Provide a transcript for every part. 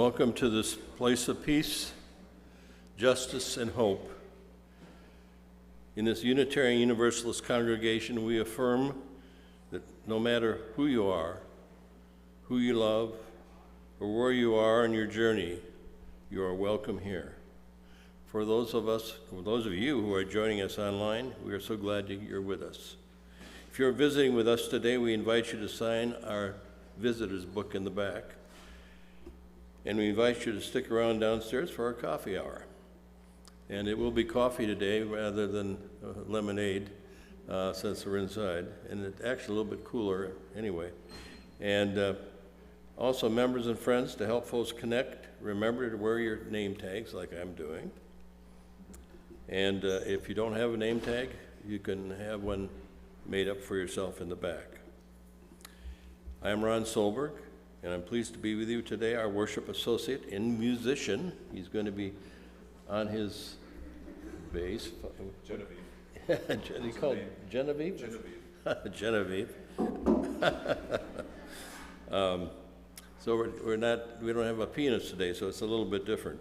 Welcome to this place of peace, justice, and hope. In this Unitarian Universalist congregation, we affirm that no matter who you are, who you love, or where you are in your journey, you are welcome here. For those of you who are joining us online, we are so glad that you're with us. If you're visiting with us today, we invite you to sign our visitor's book in the back. And we invite you to stick around downstairs for our coffee hour. And it will be coffee today rather than lemonade, since we're inside. And it's actually a little bit cooler anyway. And also members and friends, to help folks connect, remember to wear your name tags like I'm doing. And if you don't have a name tag, you can have one made up for yourself in the back. I'm Ron Solberg, and I'm pleased to be with you today, our worship associate and musician. He's going to be on his bass. Genevieve. He called Genevieve? Genevieve. Genevieve. So we don't have a pianist today, so it's a little bit different.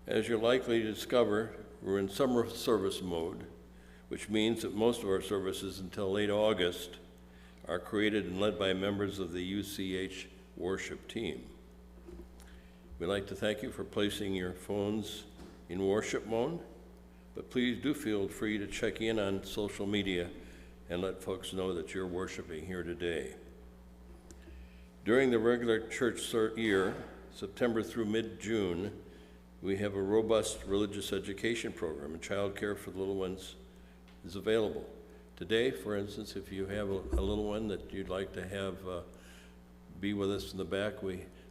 As you're likely to discover, we're in summer service mode, which means that most of our services until late August are created and led by members of the UCH worship team. We'd like to thank you for placing your phones in worship mode, but please do feel free to check in on social media and let folks know that you're worshiping here today. During the regular church year, September through mid-June, we have a robust religious education program, and child care for the little ones is available. Today, for instance, if you have a little one that you'd like to have be with us in the back,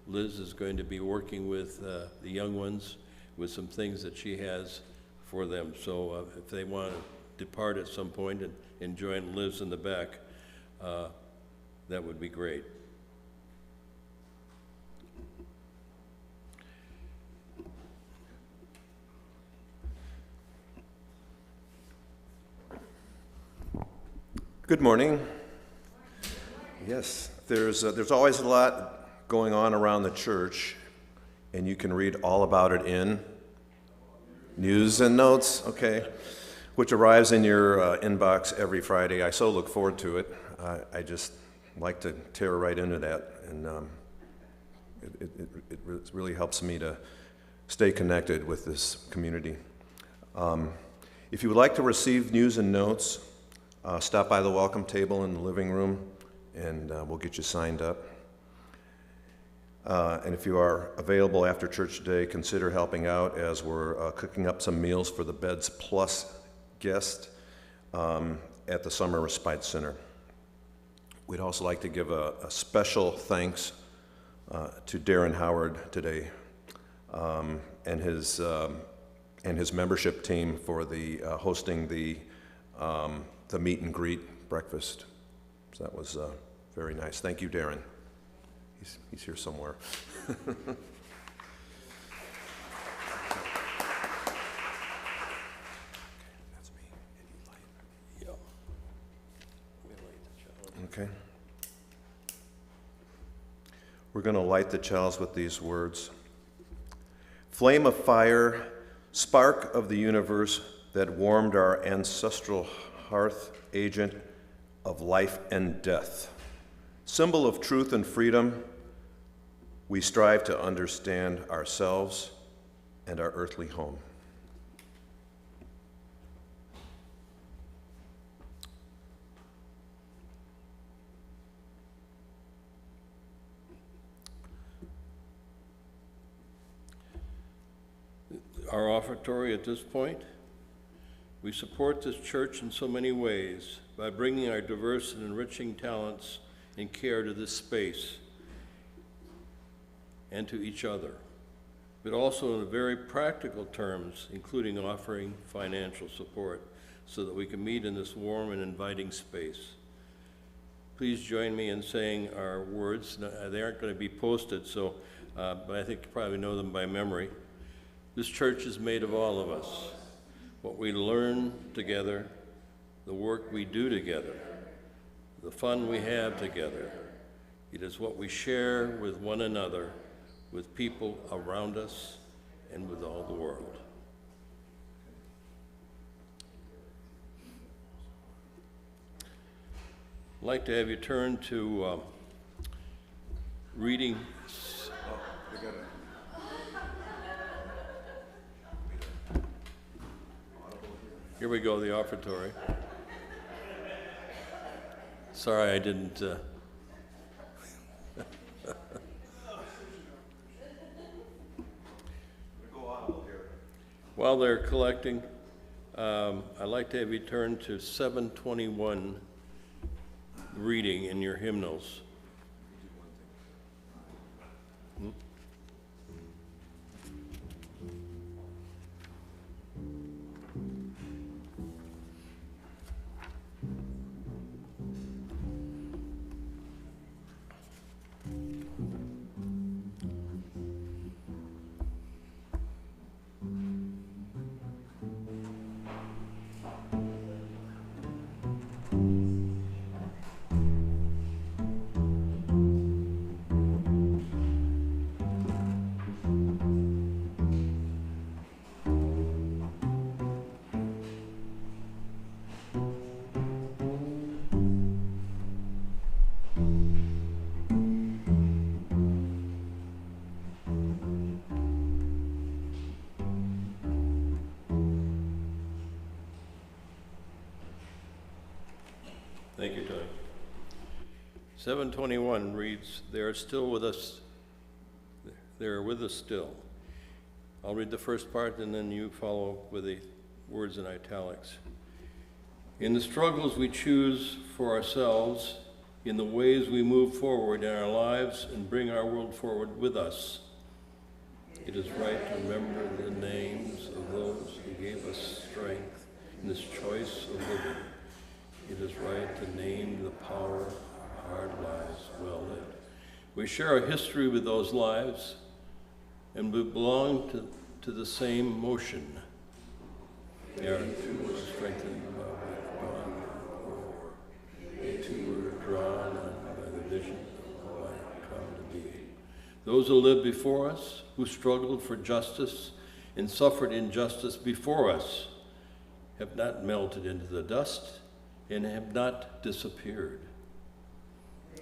Liz is going to be working with the young ones with some things that she has for them. So if they want to depart at some point and join Liz in the back, that would be great. Good morning. Yes, there's always a lot going on around the church, and you can read all about it in News and Notes, okay, which arrives in your inbox every Friday. I so look forward to it. I just like to tear right into that, and it really helps me to stay connected with this community. If you would like to receive News and Notes, stop by the welcome table in the living room, and we'll get you signed up. And if you are available after church today, consider helping out as we're cooking up some meals for the Beds Plus guest at the Summer Respite Center. We'd also like to give a special thanks to Darren Howard today and his membership team for the hosting the meet and greet breakfast. So that was very nice. Thank you, Darren. He's here somewhere. That's me. Yeah. We light the chalice. Okay. We're going to light the chalice with these words. Flame of fire, spark of the universe that warmed our ancestral hearth, agent of life and death. Symbol of truth and freedom, we strive to understand ourselves and our earthly home. Our offertory at this point. We support this church in so many ways by bringing our diverse and enriching talents and care to this space and to each other, but also in very practical terms, including offering financial support so that we can meet in this warm and inviting space. Please join me in saying our words. They aren't going to be posted, so, but I think you probably know them by memory. This church is made of all of us. What we learn together, the work we do together, the fun we have together. It is what we share with one another, with people around us, and with all the world. I'd like to have you turn to reading. Here we go, the offertory. Sorry, I didn't. While they're collecting, I'd like to have you turn to 721 reading in your hymnals. Thank you, Tony. 721 reads, "They are still with us. They are with us still." I'll read the first part and then you follow with the words in italics. "In the struggles we choose for ourselves, in the ways we move forward in our lives and bring our world forward with us, it is right to remember the names of those who gave us strength in this choice of living. It is right to name the power of hard lives well lived. We share a history with those lives, and we belong to the same motion. They are strengthened by bond or they too were drawn on by the vision of life come to be. Those who lived before us, who struggled for justice and suffered injustice before us, have not melted into the dust and have not disappeared.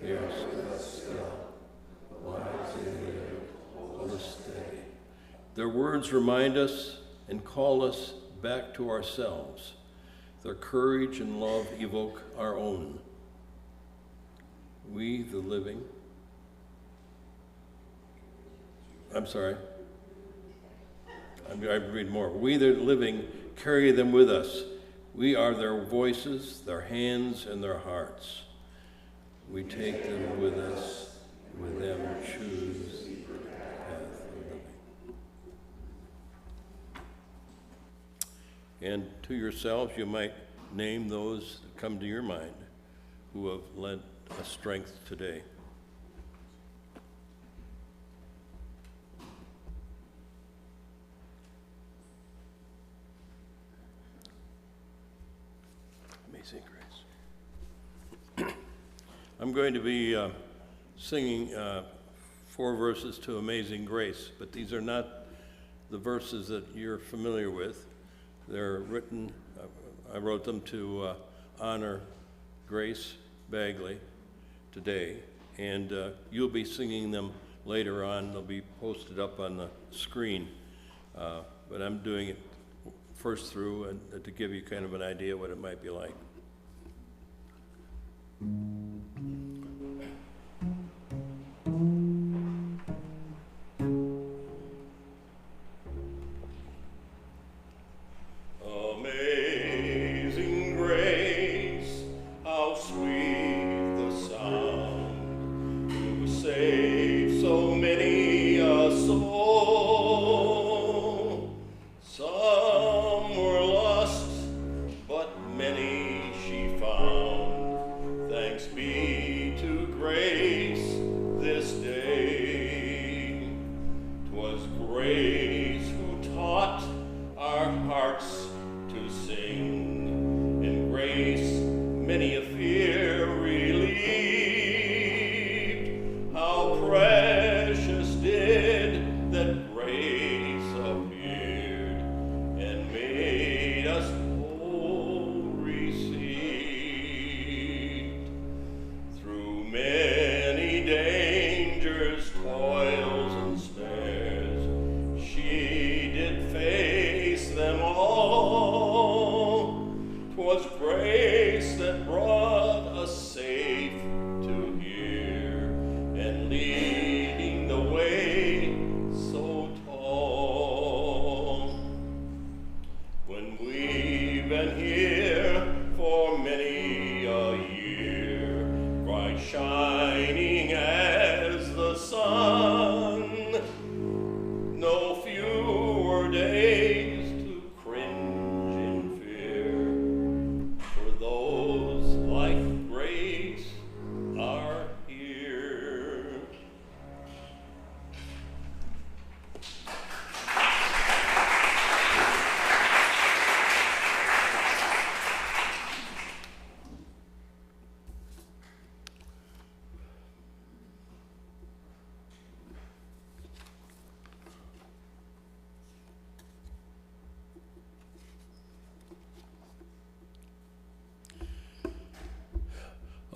They are still, wise and live, hold us steady. Their words remind us and call us back to ourselves. Their courage and love evoke our own. We, the living, I read more. We, the living, carry them with us. We are their voices, their hands, and their hearts. We take them with us, with them choose the path of living. And to yourselves, you might name those that come to your mind who have lent us strength today. Amazing Grace. I'm going to be singing 4 verses to Amazing Grace, but these are not the verses that you're familiar with. They're written, I wrote them to honor Grace Bagley today, and you'll be singing them later on. They'll be posted up on the screen, but I'm doing it first through and to give you kind of an idea what it might be like. Amazing grace, how sweet the sound to save so many a soul. Some were lost, but many she found. Thanks be to grace this day. 'Twas grace who taught our hearts to sing, and grace many a fear relieved.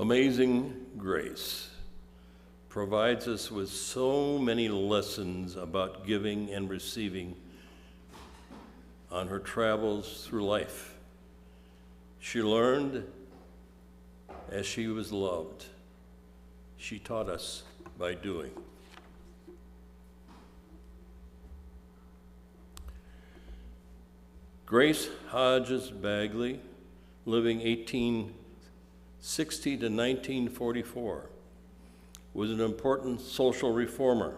Amazing Grace provides us with so many lessons about giving and receiving on her travels through life. She learned as she was loved. She taught us by doing. Grace Hodges Bagley, living 1860 to 1944, was an important social reformer,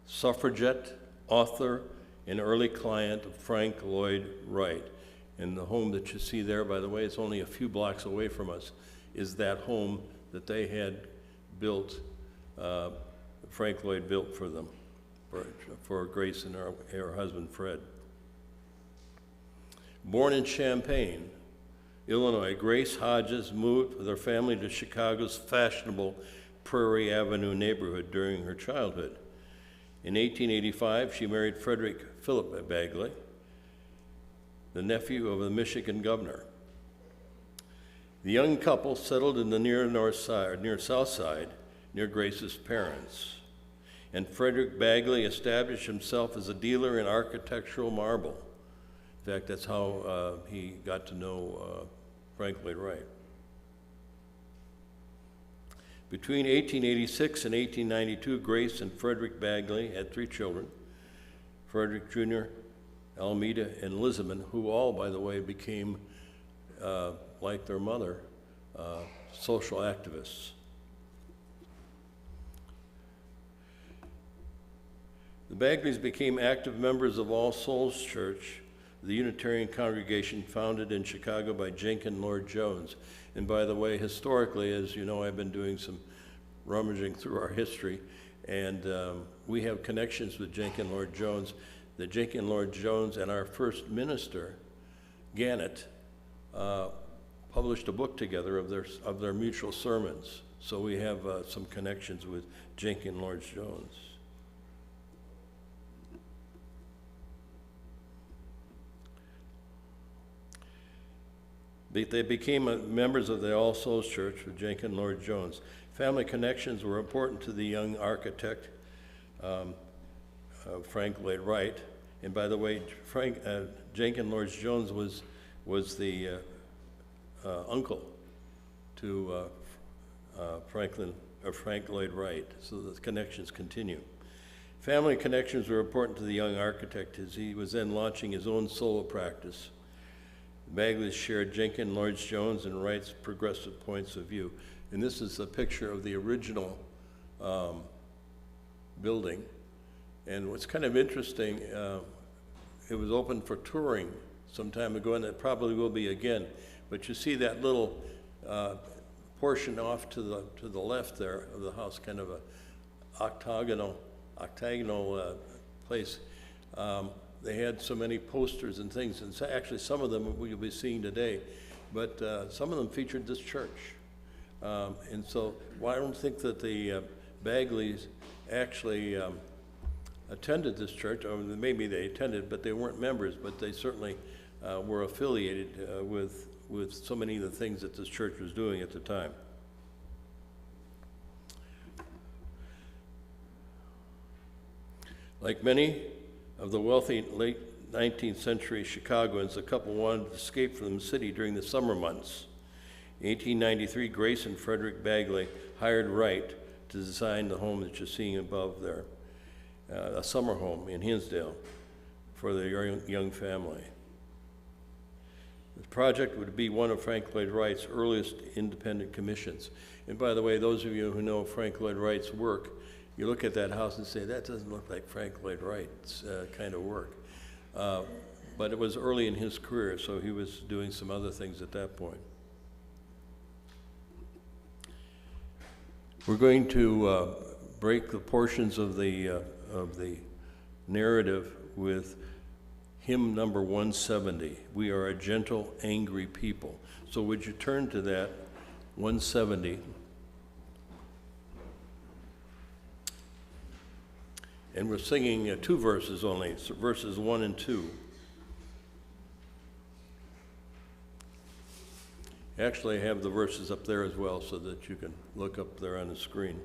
suffragette, author, and early client of Frank Lloyd Wright. And the home that you see there, by the way, it's only a few blocks away from us, is that home that they had built, Frank Lloyd built for them, for Grace and her husband, Fred. Born in Champaign, Illinois, Grace Hodges moved with her family to Chicago's fashionable Prairie Avenue neighborhood during her childhood. In 1885, she married Frederick Philip Bagley, the nephew of the Michigan governor. The young couple settled in the near South Side, near Grace's parents. And Frederick Bagley established himself as a dealer in architectural marble. In fact, that's how he got to know Frank Lloyd Wright. Between 1886 and 1892, Grace and Frederick Bagley had 3 children, Frederick Jr., Almeda, and Elizabeth, who all, by the way, became, like their mother, social activists. The Bagleys became active members of All Souls Church, the Unitarian congregation founded in Chicago by Jenkins Lord Jones. And by the way, historically, as you know, I've been doing some rummaging through our history, and we have connections with Jenkins Lord Jones. The Jenkins Lord Jones and our first minister, Gannett, published a book together of their mutual sermons. So we have some connections with Jenkins Lord Jones. They became members of the All Souls Church with Jenkins Lord Jones. Family connections were important to the young architect, Frank Lloyd Wright. And by the way, Jenkins Lord Jones was the uncle to Frank Lloyd Wright. So the connections continue. Family connections were important to the young architect as he was then launching his own solo practice. The Bagleys shared Jenkins Lord Jones and Wright's progressive points of view. And this is a picture of the original building. And what's kind of interesting, it was open for touring some time ago, and it probably will be again. But you see that little portion off to the left there of the house, kind of a octagonal place. They had so many posters and things, and so actually some of them you'll be seeing today, but some of them featured this church. And so I don't think that the Bagleys actually attended this church, or maybe they attended, but they weren't members, but they certainly were affiliated with so many of the things that this church was doing at the time. Like many of the wealthy late 19th century Chicagoans, the couple wanted to escape from the city during the summer months. In 1893, Grace and Frederick Bagley hired Wright to design the home that you're seeing above there, a summer home in Hinsdale for their young family. The project would be one of Frank Lloyd Wright's earliest independent commissions. And by the way, those of you who know Frank Lloyd Wright's work, you look at that house and say, that doesn't look like Frank Lloyd Wright's kind of work. But it was early in his career, so he was doing some other things at that point. We're going to break the portions of the narrative with hymn number 170. We are a gentle, angry people. So would you turn to that, 170. And we're singing 2 verses only, so verses 1 and 2. Actually, I have the verses up there as well so that you can look up there on the screen.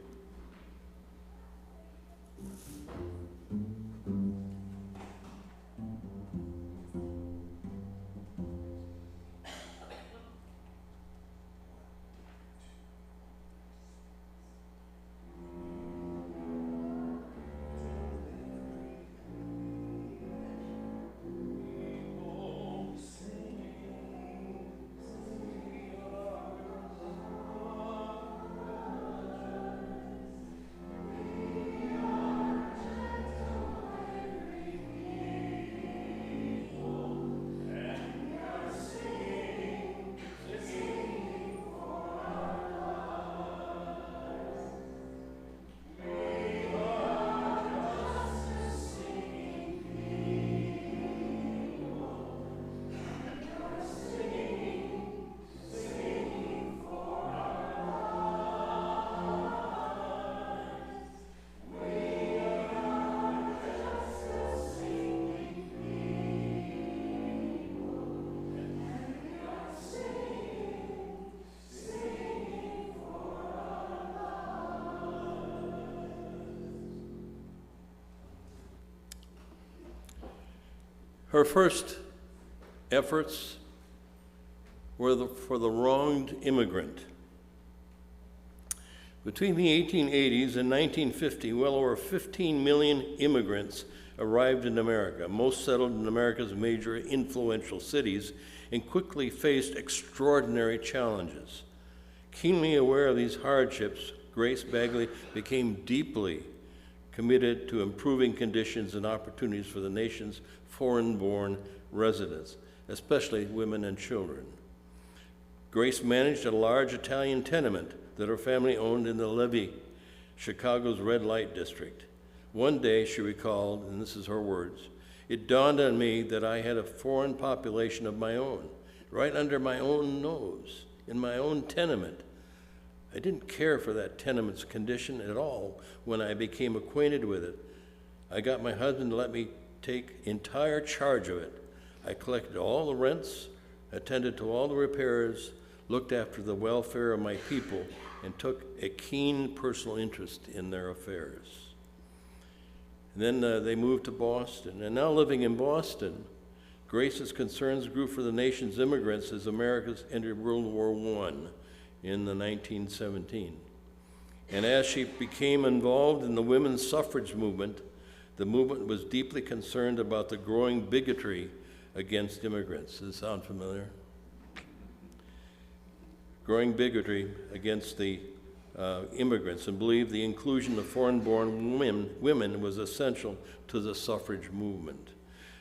Her first efforts were for the wronged immigrant. Between the 1880s and 1950, well over 15 million immigrants arrived in America. Most settled in America's major influential cities and quickly faced extraordinary challenges. Keenly aware of these hardships, Grace Bagley became deeply committed to improving conditions and opportunities for the nation's foreign-born residents, especially women and children. Grace managed a large Italian tenement that her family owned in the Levee, Chicago's red light district. One day, she recalled, and this is her words, "It dawned on me that I had a foreign population of my own, right under my own nose, in my own tenement. I didn't care for that tenement's condition at all when I became acquainted with it. I got my husband to let me take entire charge of it. I collected all the rents, attended to all the repairs, looked after the welfare of my people, and took a keen personal interest in their affairs." And then they moved to Boston, and now living in Boston, Grace's concerns grew for the nation's immigrants as America entered World War I in the 1917. And as she became involved in the women's suffrage movement, the movement was deeply concerned about the growing bigotry against immigrants. Does this sound familiar? Growing bigotry against the immigrants, and believed the inclusion of foreign-born women was essential to the suffrage movement.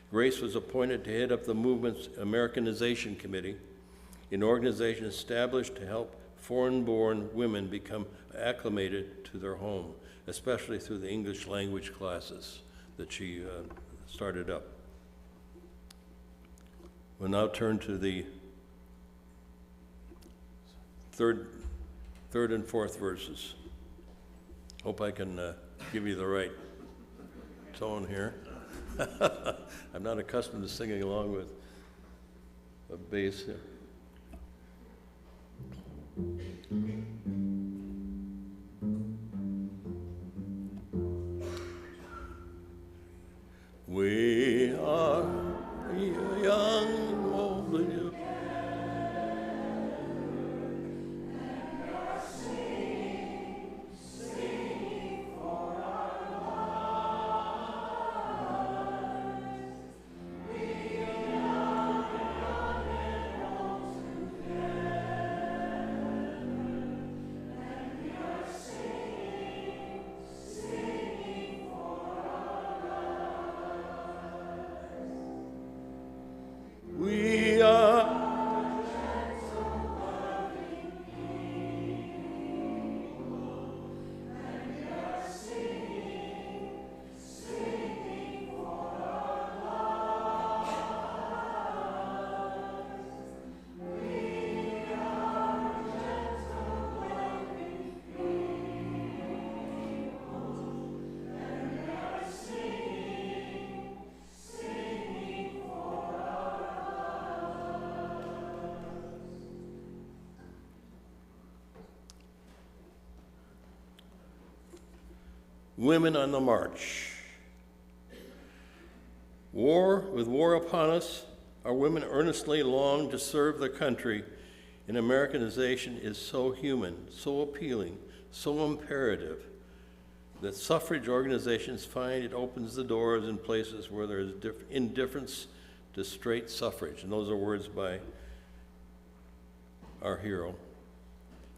Grace was appointed to head up the movement's Americanization Committee, an organization established to help foreign-born women become acclimated to their home, especially through the English language classes that she started up. We'll now turn to the third and fourth verses. Hope I can give you the right tone here. I'm not accustomed to singing along with a bass here. We are young, old, Women on the March. With war upon us, our women earnestly long to serve their country, and Americanization is so human, so appealing, so imperative, that suffrage organizations find it opens the doors in places where there is indifference to straight suffrage. And those are words by our hero.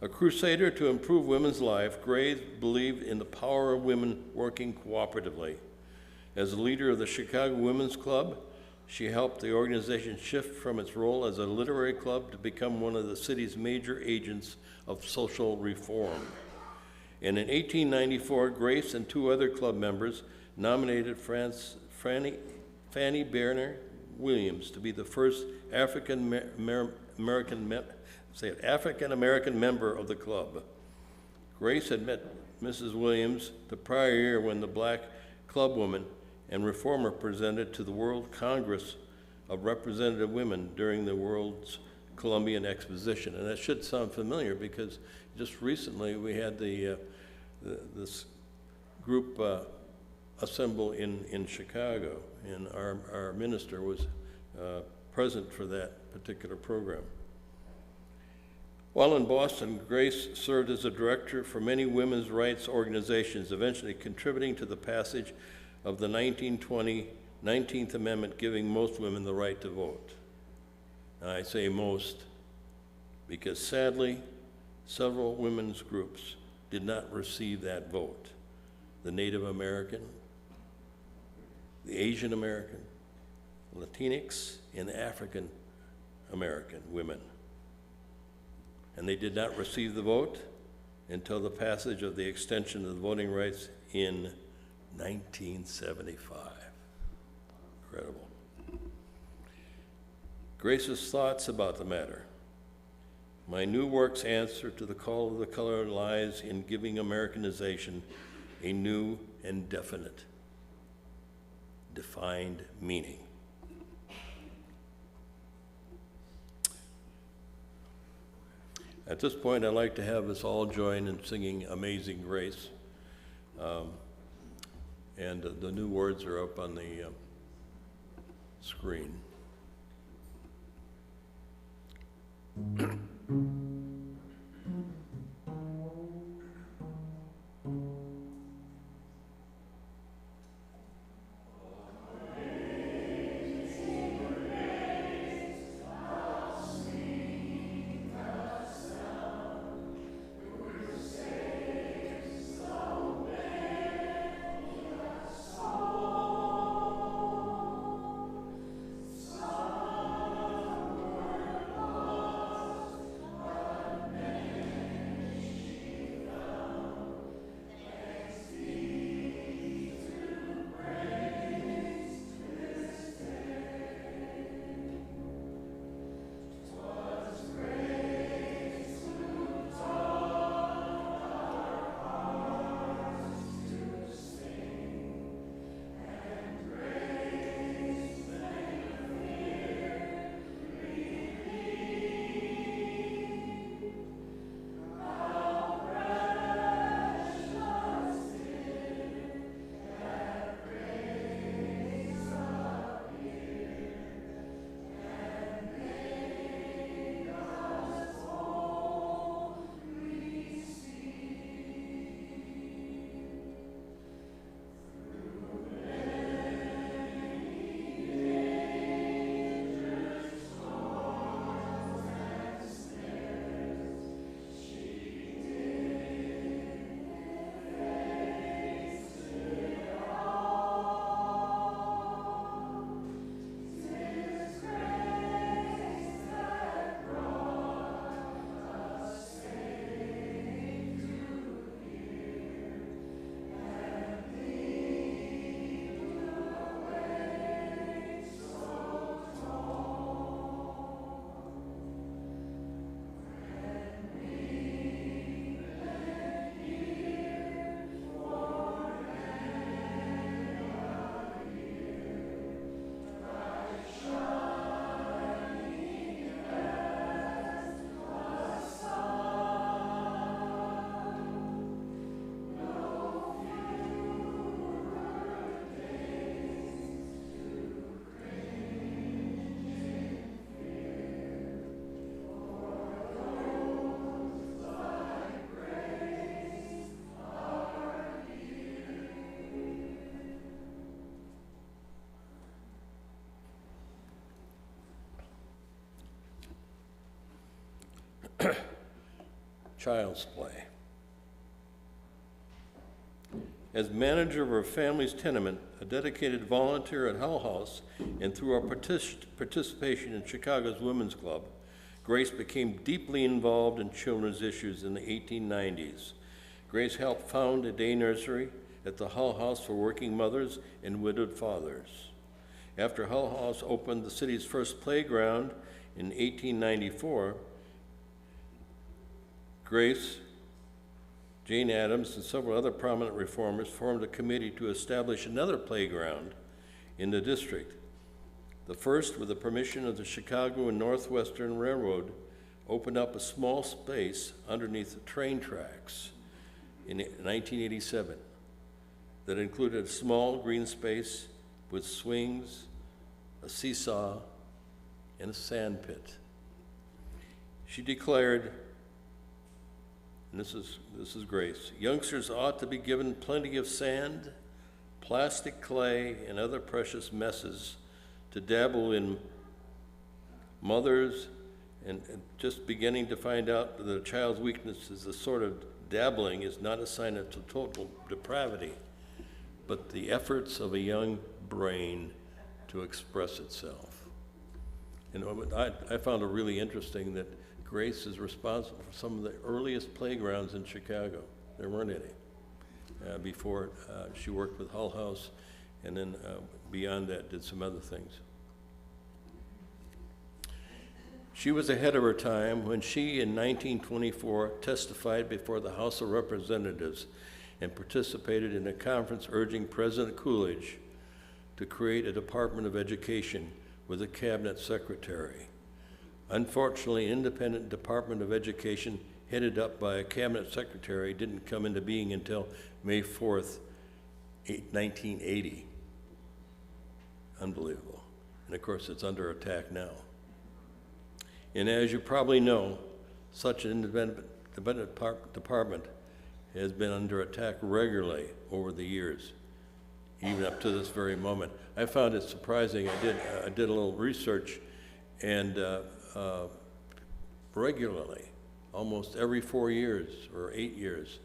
A crusader to improve women's life, Grace believed in the power of women working cooperatively. As a leader of the Chicago Women's Club, she helped the organization shift from its role as a literary club to become one of the city's major agents of social reform. And in 1894, Grace and two other club members nominated Fanny Berner Williams to be the first African-American member of the club. Grace had met Mrs. Williams the prior year when the black clubwoman and reformer presented to the World Congress of Representative Women during the World's Columbian Exposition. And that should sound familiar because just recently we had this group assemble in Chicago, and our minister was present for that particular program. While in Boston, Grace served as a director for many women's rights organizations, eventually contributing to the passage of the 1920 19th Amendment, giving most women the right to vote. Now, I say most because sadly, several women's groups did not receive that vote. The Native American, the Asian American, Latinx, and African American women. And they did not receive the vote until the passage of the extension of the voting rights in 1975. Incredible. Grace's thoughts about the matter. My new work's answer to the call of the color lies in giving Americanization a new and defined meaning. At this point, I'd like to have us all join in singing Amazing Grace. And the new words are up on the screen. child's play. As manager of her family's tenement, a dedicated volunteer at Hull House, and through our participation in Chicago's Women's Club, Grace became deeply involved in children's issues in the 1890s. Grace helped found a day nursery at the Hull House for working mothers and widowed fathers. After Hull House opened the city's first playground in 1894, Grace, Jane Addams, and several other prominent reformers formed a committee to establish another playground in the district. The first, with the permission of the Chicago and Northwestern Railroad, opened up a small space underneath the train tracks in 1987 that included a small green space with swings, a seesaw, and a sand pit. She declared, and this is Grace, youngsters ought to be given plenty of sand, plastic clay, and other precious messes to dabble in. Mothers and just beginning to find out that a child's weakness is the sort of dabbling is not a sign of total depravity, but the efforts of a young brain to express itself. And I found it really interesting that Grace is responsible for some of the earliest playgrounds in Chicago. There weren't any before. She worked with Hull House, and then beyond that did some other things. She was ahead of her time when she, in 1924, testified before the House of Representatives and participated in a conference urging President Coolidge to create a Department of Education with a cabinet secretary. Unfortunately, an independent Department of Education headed up by a cabinet secretary didn't come into being until May 4th, 1980. Unbelievable. And of course, it's under attack now. And as you probably know, such an independent department has been under attack regularly over the years, even up to this very moment. I found it surprising. I did a little research, and regularly, almost every 4 years or 8 years,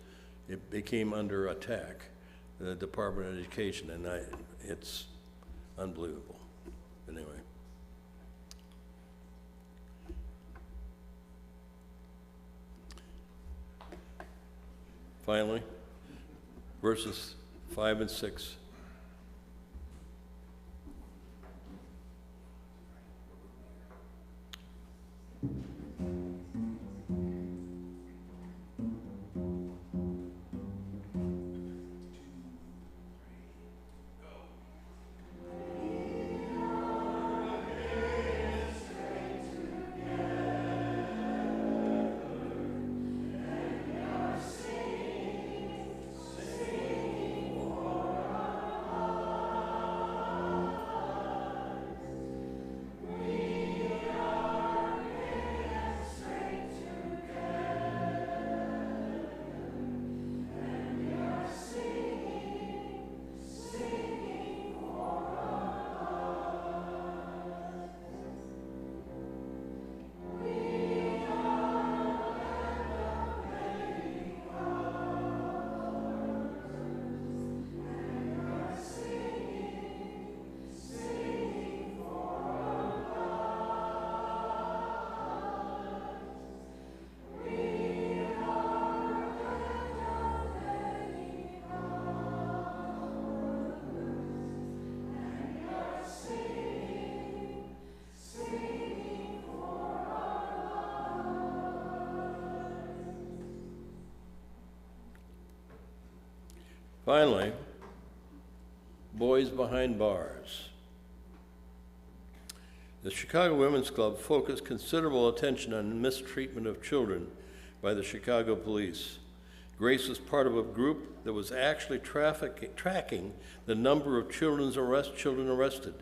it became under attack, the Department of Education, and it's unbelievable. Anyway. Finally, verses 5 and 6. Finally, boys behind bars. The Chicago Women's Club focused considerable attention on mistreatment of children by the Chicago police. Grace was part of a group that was actually tracking the number of children arrested.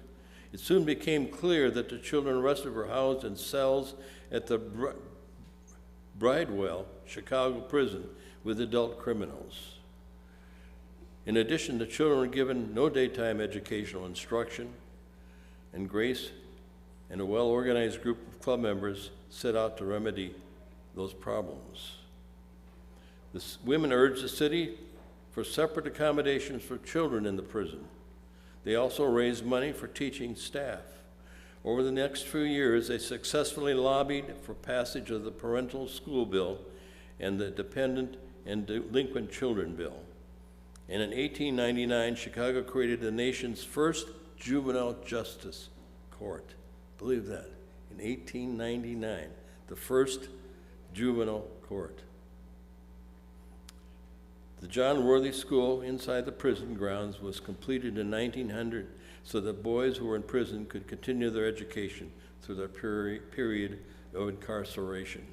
It soon became clear that the children arrested were housed in cells at the Bridewell, Chicago prison with adult criminals. In addition, the children were given no daytime educational instruction, and Grace and a well-organized group of club members set out to remedy those problems. Women urged the city for separate accommodations for children in the prison. They also raised money for teaching staff. Over the next few years, they successfully lobbied for passage of the parental school bill and the dependent and delinquent children bill. And in 1899, Chicago created the nation's first juvenile justice court. Believe that. In 1899, the first juvenile court. The John Worthy School inside the prison grounds was completed in 1900 so that boys who were in prison could continue their education through their period of incarceration.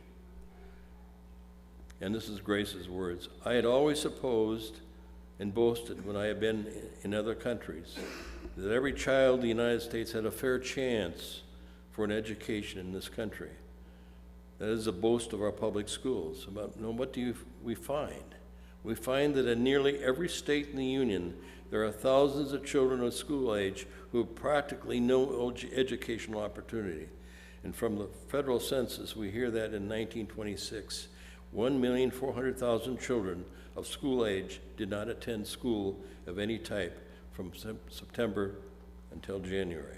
And this is Grace's words. I had always supposed and boasted when I had been in other countries that every child in the United States had a fair chance for an education in this country. That is a boast of our public schools. What do we find? We find that in nearly every state in the Union, there are thousands of children of school age who have practically no educational opportunity. And from the federal census, we hear that in 1926, 1,400,000 children of school age did not attend school of any type from September until January.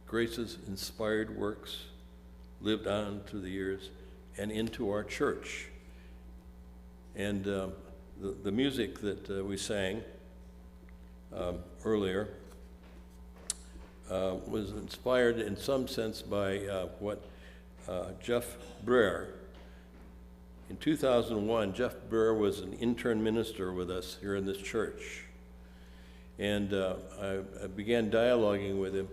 Grace's inspired works lived on through the years and into our church. And the music that we sang earlier was inspired in some sense by what Jeff Brer. In 2001, Jeff Brer was an intern minister with us here in this church. And I began dialoguing with him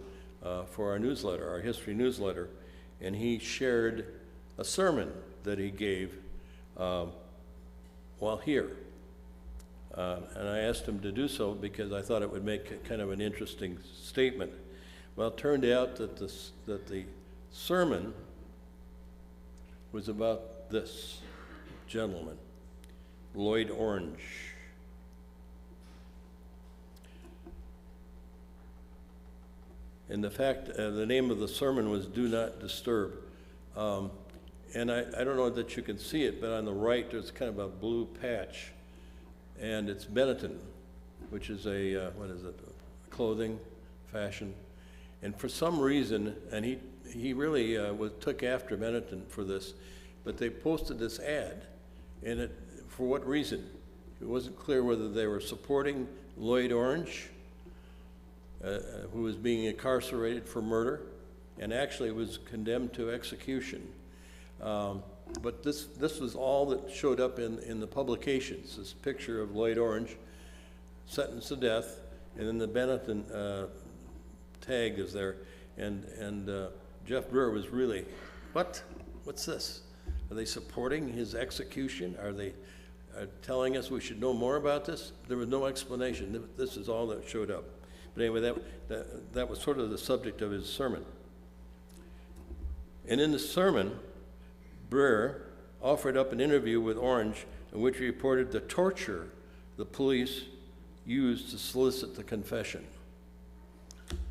for our newsletter, our history newsletter, and he shared a sermon that he gave while here. And I asked him to do so because I thought it would make kind of an interesting statement. Well, it turned out that the sermon was about this gentleman, Lloyd Orange. And the name of the sermon was Do Not Disturb. And I don't know that you can see it, but on the right there's kind of a blue patch, and it's Benetton, which is clothing, fashion. And for some reason, and he really took after Benetton for this, but they posted this ad, and for what reason? It wasn't clear whether they were supporting Lloyd Orange, who was being incarcerated for murder, and actually was condemned to execution. But this was all that showed up in the publications, this picture of Lloyd Orange sentenced to death, and then the Benetton tag is there, and Jeff Brewer was really, what's this? Are they supporting his execution? Are they telling us we should know more about this? There was no explanation. This is all that showed up. But anyway, that was sort of the subject of his sermon. And in the sermon, Brewer offered up an interview with Orange in which he reported the torture the police used to solicit the confession.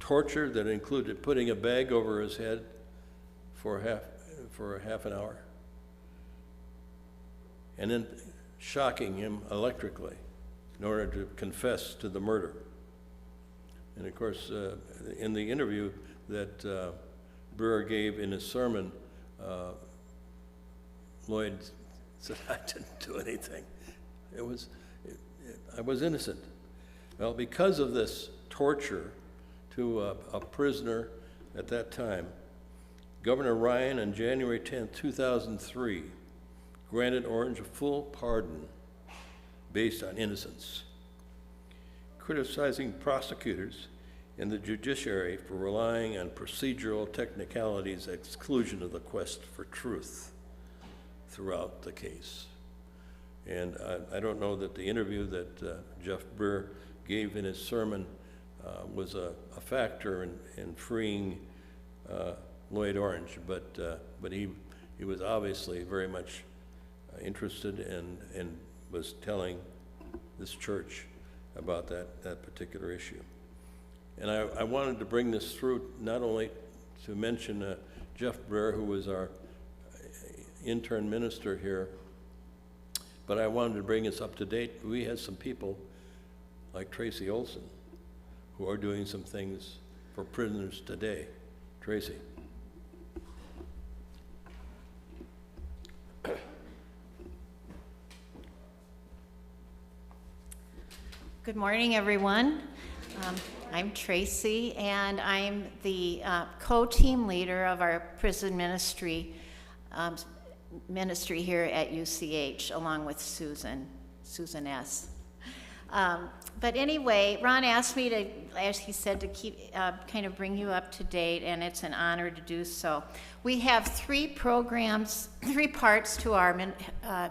Torture that included putting a bag over his head for half an hour, and then shocking him electrically in order to confess to the murder. And of course, in the interview that Brewer gave in his sermon, Lloyd said, I didn't do anything. I was innocent. Well, because of this torture to a prisoner at that time, Governor Ryan on January 10, 2003, granted Orange a full pardon based on innocence, criticizing prosecutors and the judiciary for relying on procedural technicalities at exclusion of the quest for truth throughout the case. And I don't know that the interview that Jeff Brewer gave in his sermon was a factor in freeing Lloyd Orange, but he was obviously very much interested and was telling this church about that particular issue. And I wanted to bring this through not only to mention Jeff Brewer, who was our intern minister here, but I wanted to bring us up to date. We had some people like Tracy Olson who are doing some things for prisoners today. Tracy. Good morning, everyone. I'm Tracy, and I'm the co-team leader of our prison ministry here at UCH, along with Susan S. But anyway, Ron asked me to, as he said, to keep kind of bring you up to date, and it's an honor to do so. We have three parts to our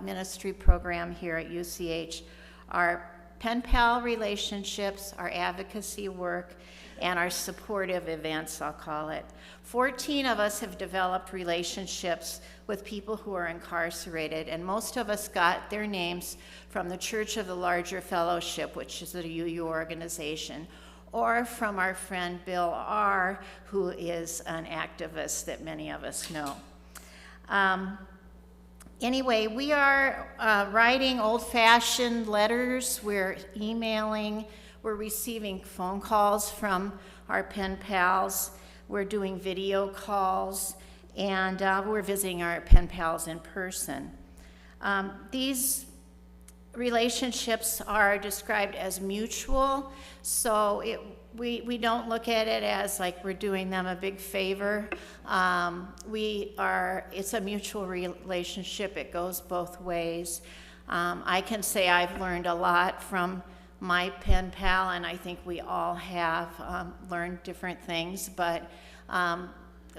ministry program here at UCH: our pen pal relationships, our advocacy work, and our supportive events, I'll call it. 14 of us have developed relationships with people who are incarcerated, and most of us got their names from the Church of the Larger Fellowship, which is a UU organization, or from our friend Bill R., who is an activist that many of us know. Anyway, we are writing old-fashioned letters, we're emailing, we're receiving phone calls from our pen pals, we're doing video calls, and we're visiting our pen pals in person. These relationships are described as mutual, so we don't look at it as like we're doing them a big favor. It's a mutual relationship. It goes both ways. I can say I've learned a lot from my pen pal, and I think we all have learned different things, but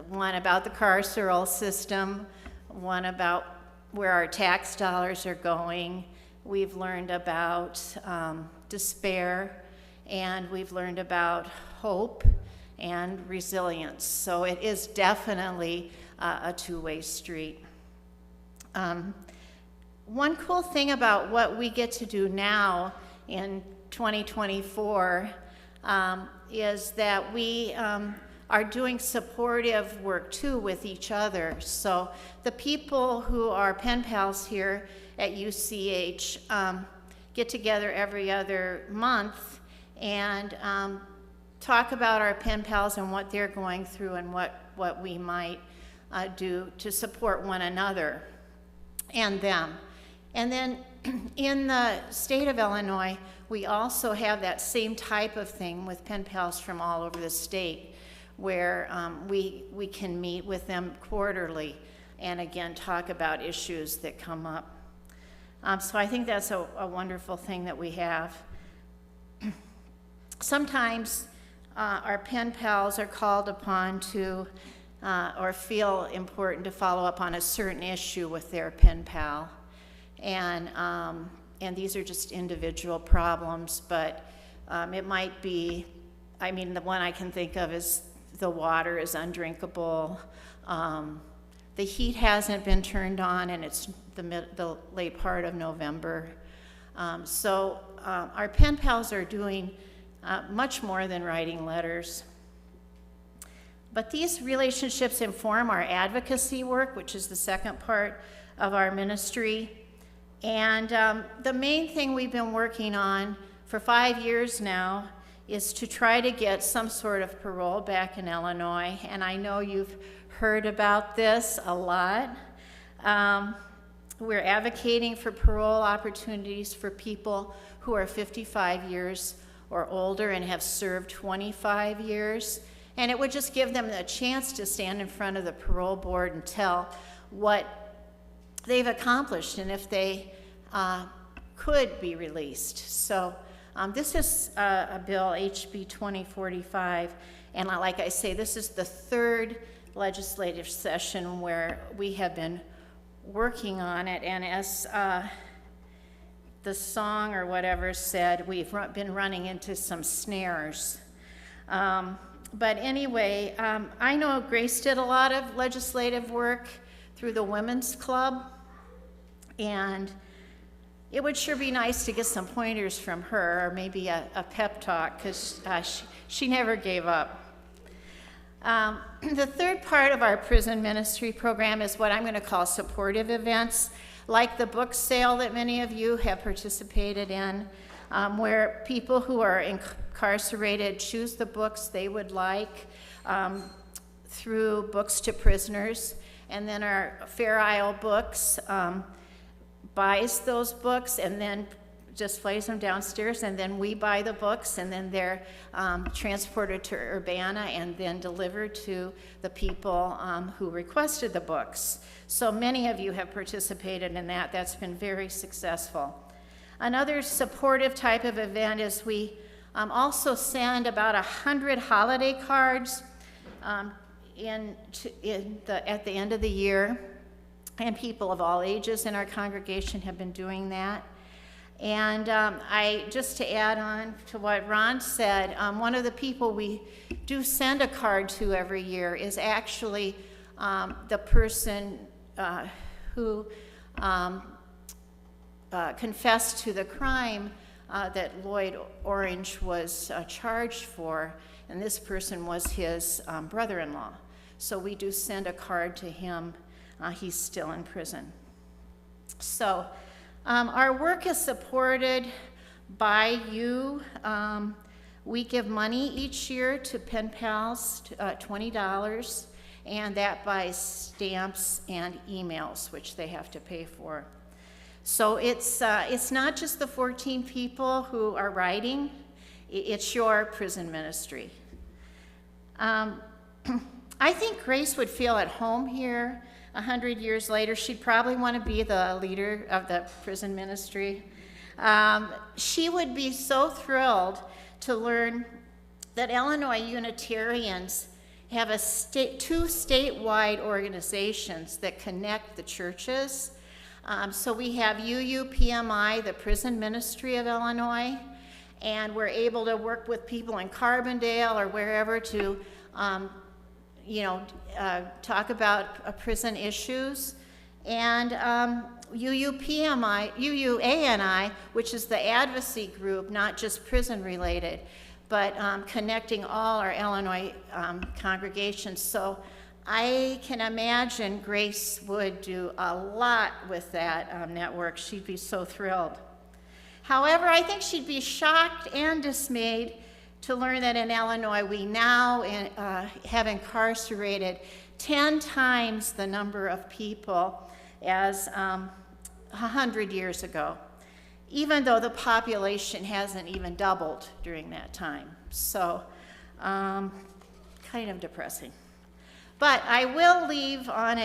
one about the carceral system, one about where our tax dollars are going. We've learned about despair, and we've learned about hope and resilience. So it is definitely a two-way street. One cool thing about what we get to do now in 2024 is that we are doing supportive work too with each other. So the people who are pen pals here at UCH get together every other month and talk about our pen pals and what they're going through and what we might do to support one another and them. And then in the state of Illinois, we also have that same type of thing with pen pals from all over the state, where we can meet with them quarterly and again talk about issues that come up. So I think that's a wonderful thing that we have. Sometimes our pen pals are called upon to or feel important to follow up on a certain issue with their pen pal. And these are just individual problems, but it might be, I mean, the one I can think of is the water is undrinkable, the heat hasn't been turned on, and it's the late part of November. So our pen pals are doing much more than writing letters. But these relationships inform our advocacy work, which is the second part of our ministry. And the main thing we've been working on for 5 years now is to try to get some sort of parole back in Illinois. And I know you've heard about this a lot. We're advocating for parole opportunities for people who are 55 years or older and have served 25 years. And it would just give them a chance to stand in front of the parole board and tell what they've accomplished and if they could be released. So this is a bill, HB 2045, and like I say, this is the third legislative session where we have been working on it, and as the song or whatever said, we've been running into some snares. But anyway, I know Grace did a lot of legislative work through the Women's Club, and it would sure be nice to get some pointers from her, or maybe a pep talk, because she never gave up. The third part of our prison ministry program is what I'm going to call supportive events. like the book sale that many of you have participated in, where people who are incarcerated choose the books they would like through Books to Prisoners, and then our Fair Isle Books buys those books and then displays them downstairs, and then we buy the books, and then they're transported to Urbana and then delivered to the people who requested the books. So many of you have participated in that. That's been very successful. Another supportive type of event is we also send about 100 holiday cards at the end of the year, and people of all ages in our congregation have been doing that. And just to add on to what Ron said, one of the people we do send a card to every year is actually the person who confessed to the crime that Lloyd Orange was charged for, and this person was his brother-in-law. So we do send a card to him. He's still in prison. So our work is supported by you. We give money each year to pen pals, $20, and that buys stamps and emails, which they have to pay for. So it's not just the 14 people who are writing, it's your prison ministry. I think Grace would feel at home here 100 years later. She'd probably want to be the leader of the prison ministry. She would be so thrilled to learn that Illinois Unitarians have two statewide organizations that connect the churches. So we have UUPMI, the Prison Ministry of Illinois, and we're able to work with people in Carbondale or wherever to talk about prison issues. And UUANI, which is the advocacy group, not just prison related, but connecting all our Illinois congregations. So I can imagine Grace would do a lot with that network. She'd be so thrilled. However, I think she'd be shocked and dismayed to learn that in Illinois we now have incarcerated 10 times the number of people as 100 years ago, even though the population hasn't even doubled during that time. So, kind of depressing. But I will leave on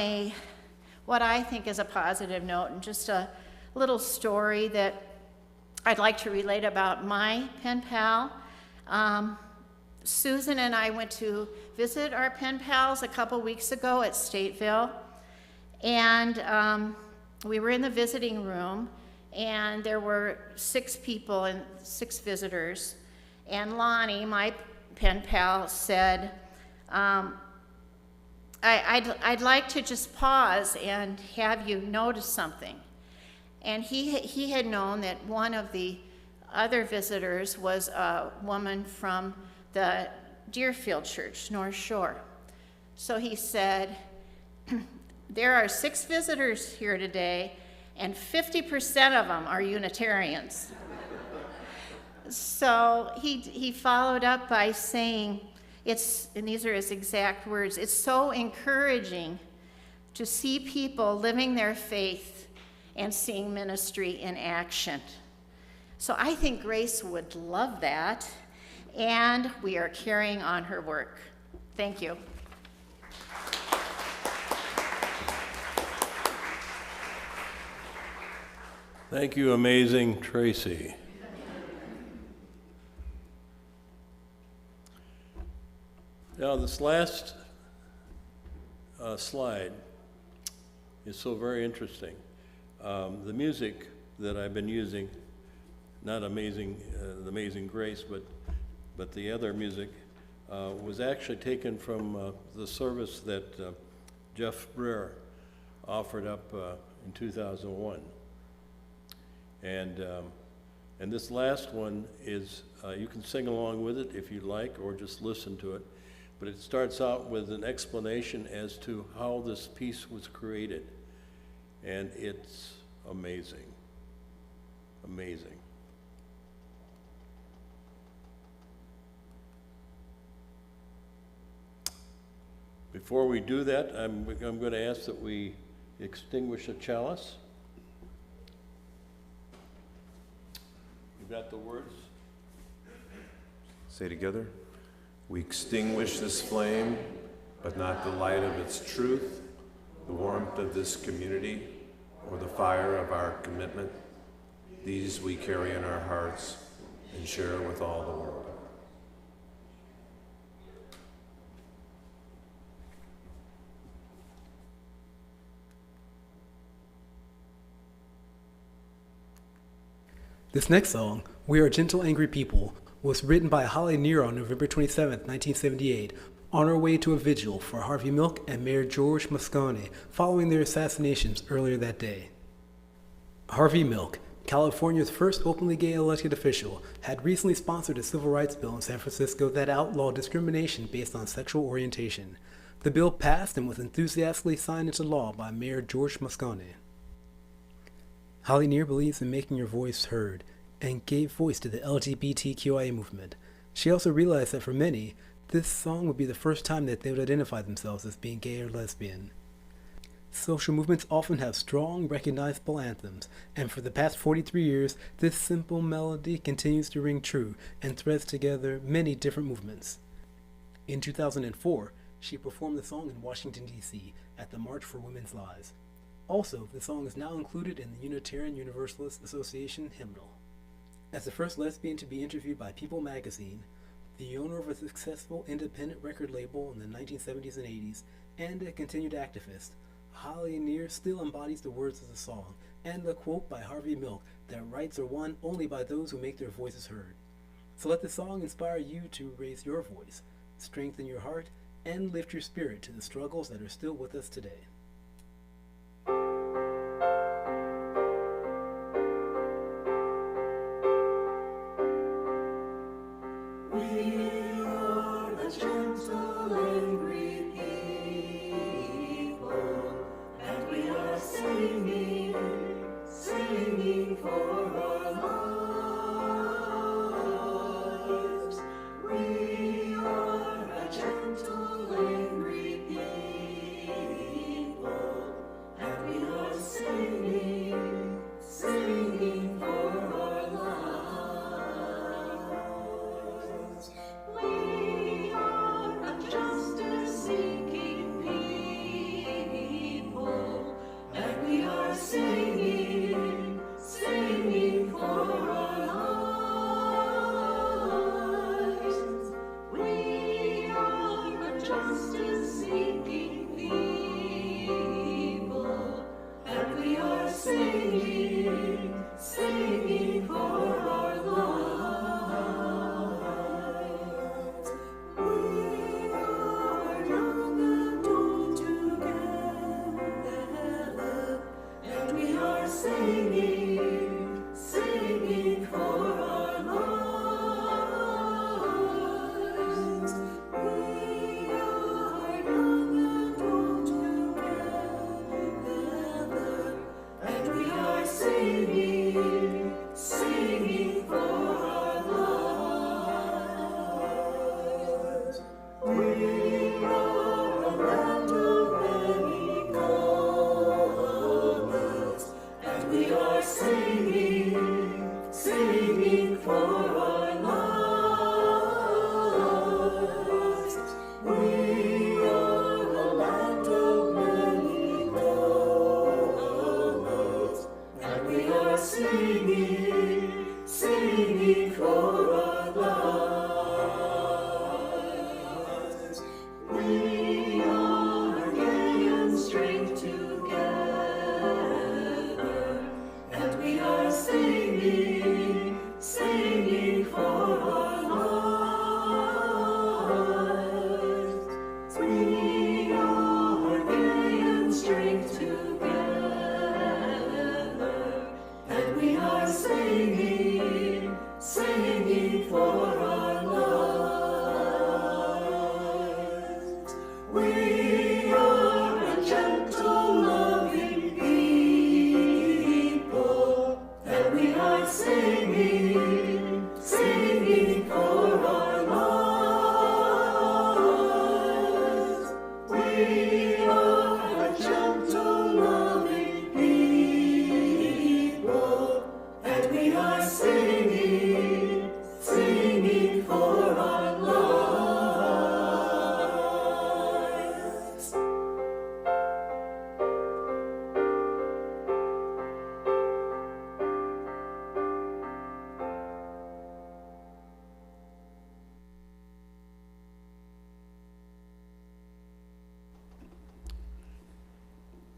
what I think is a positive note, and just a little story that I'd like to relate about my pen pal. Susan and I went to visit our pen pals a couple weeks ago at Stateville, and we were in the visiting room, and there were 6 people and 6 visitors, and Lonnie, my pen pal, said, I'd like to just pause and have you notice something. And he had known that one of the other visitors was a woman from the Deerfield Church, North Shore. So he said, there are 6 visitors here today, and 50% of them are Unitarians. So he followed up by saying, and these are his exact words, it's so encouraging to see people living their faith and seeing ministry in action. So I think Grace would love that, and we are carrying on her work. Thank you. Thank you, amazing Tracy. Now, this last slide is so very interesting. The music that I've been using, not the Amazing Grace, but the other music, was actually taken from the service that Jeff Breer offered up in 2001. And this last one is, you can sing along with it if you like, or just listen to it. But it starts out with an explanation as to how this piece was created. And it's amazing. Amazing. Before we do that, I'm going to ask that we extinguish a chalice. You got the words? Say together. We extinguish this flame, but not the light of its truth, the warmth of this community, or the fire of our commitment. These we carry in our hearts and share with all the world. This next song, We Are Gentle Angry People, was written by Holly Near on November 27, 1978, on her way to a vigil for Harvey Milk and Mayor George Moscone following their assassinations earlier that day. Harvey Milk, California's first openly gay elected official, had recently sponsored a civil rights bill in San Francisco that outlawed discrimination based on sexual orientation. The bill passed and was enthusiastically signed into law by Mayor George Moscone. Holly Near believes in making your voice heard and gave voice to the LGBTQIA movement. She also realized that for many, this song would be the first time that they would identify themselves as being gay or lesbian. Social movements often have strong, recognizable anthems, and for the past 43 years, this simple melody continues to ring true and threads together many different movements. In 2004, she performed the song in Washington, D.C. at the March for Women's Lives. Also, the song is now included in the Unitarian Universalist Association hymnal. As the first lesbian to be interviewed by People magazine, the owner of a successful independent record label in the 1970s and 80s, and a continued activist, Holly Near still embodies the words of the song and the quote by Harvey Milk that rights are won only by those who make their voices heard. So let the song inspire you to raise your voice, strengthen your heart, and lift your spirit to the struggles that are still with us today.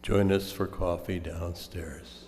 Join us for coffee downstairs.